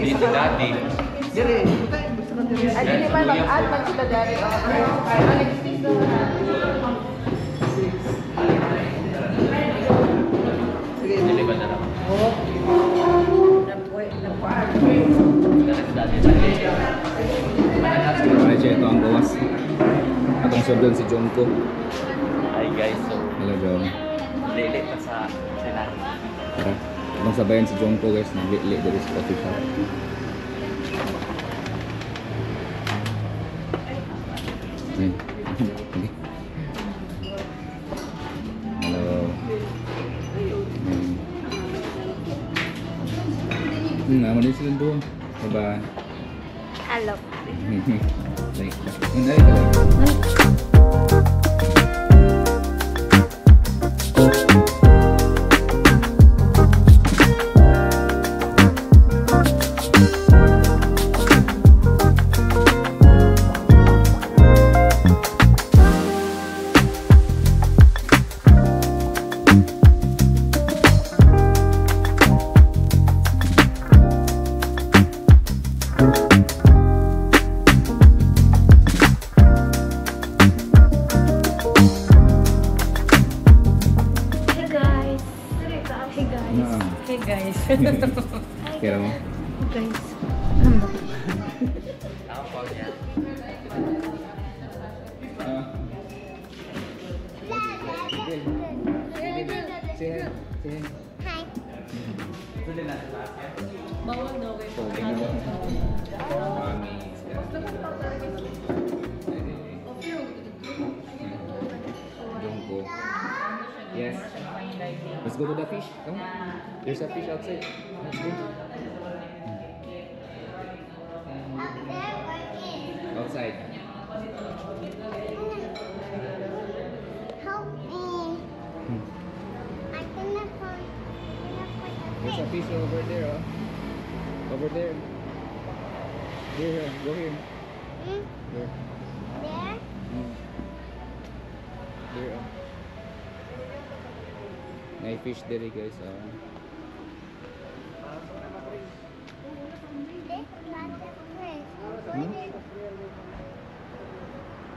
Dito dati. Ay, hindi pa mag-add man sila dati. Next na. Dili ba na lang? Ano siya ito ang gawas? Atong sundan si Jongko. Hi guys, so Hello Jong. lili pa sa Senado. Tara. Atong sabayan si Jongko guys. Nagli-li dari sa coffee shop. Okay. Hello. Naman din sila doon. Bye-bye. Hello. Like, hindi ka lang. Hey guys. Kira mo? Guys. Ako po yan. Say hi. Say hi. Bawal daw kayo. Mami. Jongko. Yes. Let's go to the fish. Come on. There's a fish outside. Let's go. Outside. Help me. I cannot find There's a fish over there, oh. Over there. Here, go here. Here. There? Here, oh. May fish there, guys. This not the fish.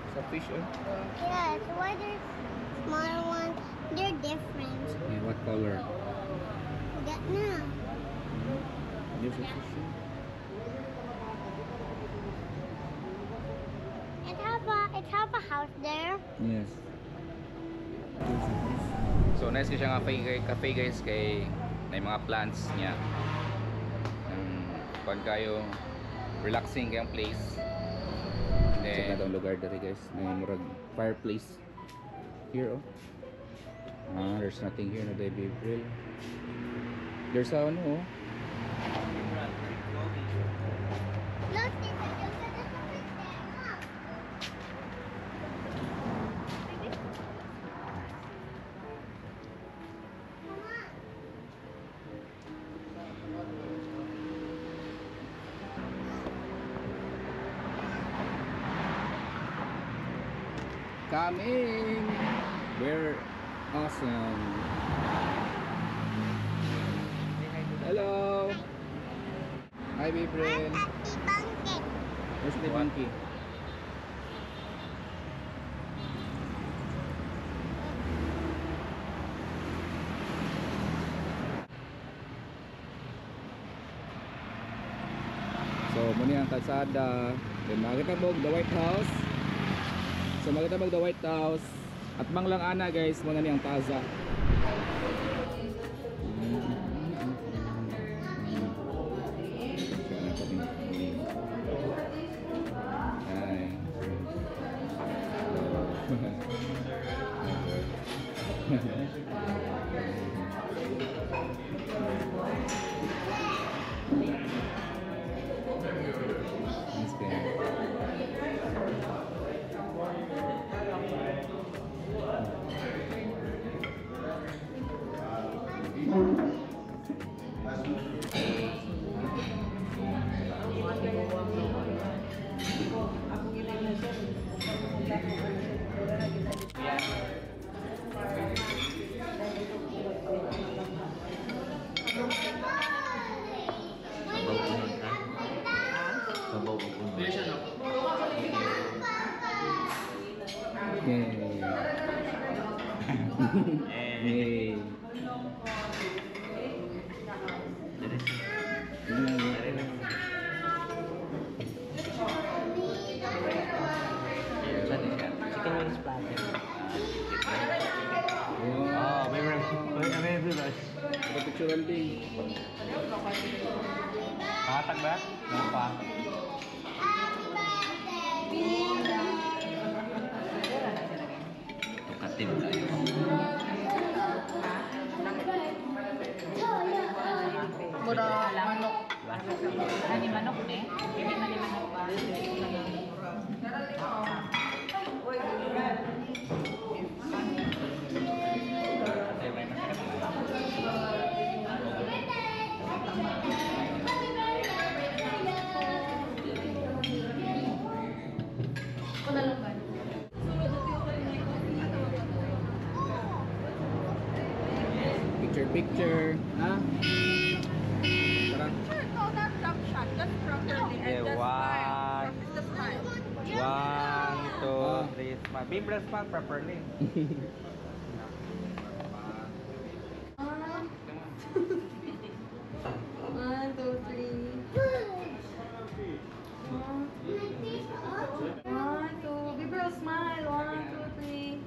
It's a fish, oh. Yes, why there's smaller ones? They're different. Yeah, what color? That now. There's a fish. It have a house there. Yes. So nice kasi nga cafe guys kay may mga plants niya. Pag kayo relaxing kayong place. Then itong lugar dito guys, may murag fireplace. Here oh. There's nothing here na baby grill. There's a ano oh. Look, there's a fish there. Look. Come on. Coming! We're awesome! Hello! Hi, baby friend! Where's the monkey? So, muna ang kalsada. Then, makita mo the White House. So, makita mo the White House. At manglang ana guys, muna niyang plaza. Hey. Dili siya. Mm. Dili lang. Saan din siya? Chicken wings platter. Wow. May rice. Ito picturean din. Pakatag ba? Pakatag. Tukatin tayo. Mura manok. Ani manok ne? Hindi man ni manok ba? Ay, may masarap. Picture. Ha? Tara. No, not drop shot. Just properly. Okay, one. This is the smile. 1, 2, 3, smile. Be breast smile properly. One, two, three. One, two. Give her a smile. One, two, three.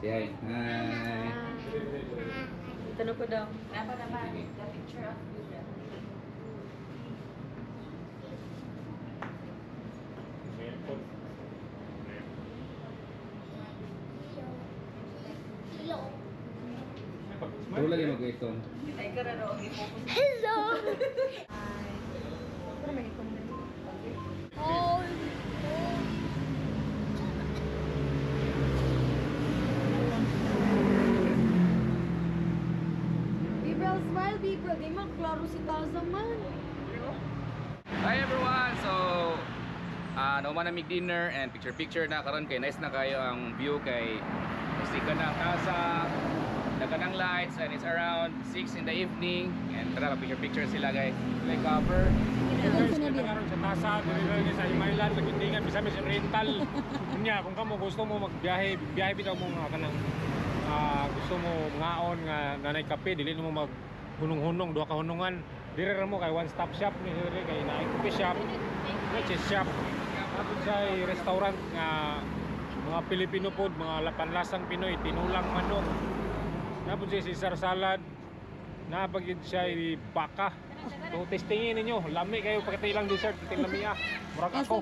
Say hi. Hi. Tanong ko daw. Dapat naman the picture of you. Puro lagi mag-ito. Ay kararo og i-focus. Hello. Oh. Bibel, smile, Bibel. Di man klaro si Tazaman. Hi everyone! So, naman namig dinner and picture na karon kay nice na kayo ang view kay musika na ang tasa, dagan ang lights and it's around 6 in the evening and tara picture sila guys. Like cover. Guys, kita karon sa tasa, dili sa Himaylan, Lagindingan, Misamis Oriental. Kunya, kung kamo gusto mo magbiyahe, biyahe bitaw mo nga kanang gusto mo ngaon nga nanay kape, dili mo mag hunong-hunong, duha ka hunungan. Dire ra mo kay one stop shop ni dire kay naay coffee shop, which shop. Tapos sa restaurant nga mga Pilipino food, mga panlasang Pinoy, tinulang manok. Tapos sa Caesar salad, napagid siya baka. So testingin ninyo, lami kayo pagkatay lang dessert, titing lami murag ako.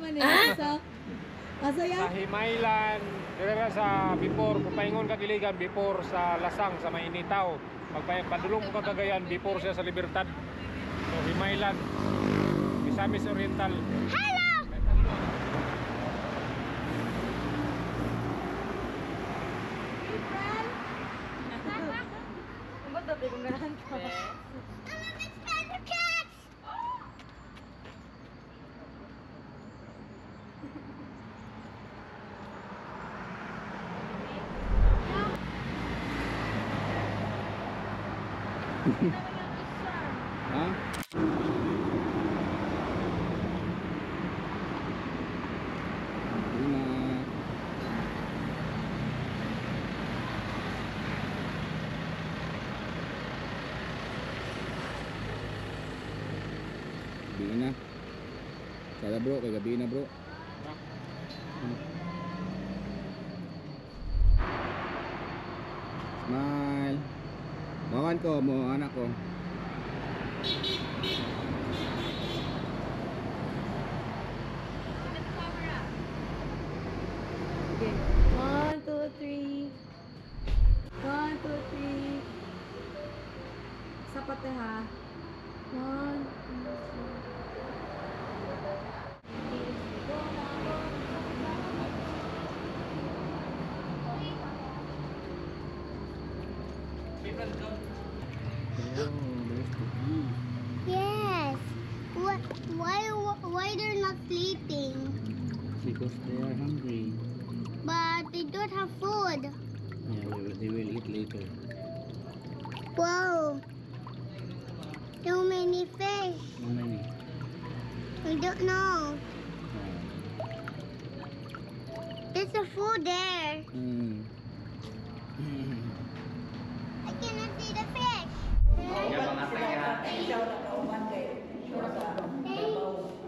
Sa Himaylan, dire ra sa before, kung paingon ka kiligan before sa Lasang sa Mainitaw. Padulong ko kagayan before siya sa Libertad. So Himaylan, Misamis Oriental. Hello. Ba't dapat kong ganahan ka? Ha? Gabi na. Sada bro, kay gabi na bro. Smile. Bawan ko mo anak ko. Okay. 1, 2, 3. 1, 2, 3. Sapat na ha. 1, 2, 3. Yes. Why they're not sleeping? Because they are hungry. But they don't have food. Yeah, they will eat later. Wow. Too many fish. How many? I don't know. There's a food there. Hmm. I cannot see the fish. Yan mga kaya.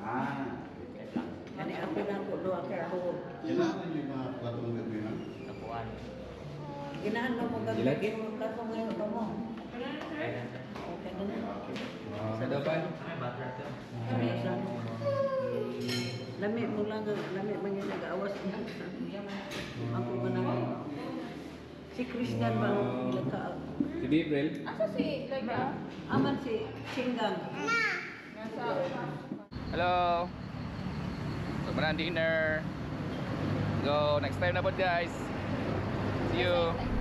Ah. Nakuan. Ilagay. Sa dapan. Ay, butter to. Lami mo lang, lami man yung nag-aawas. Ako ba na? Si Christian ba ang ilagka? Si Bibril. Asa si, like, Aman si Singgang. nasa, Hello. So, dinner. Go next time na po guys. See you.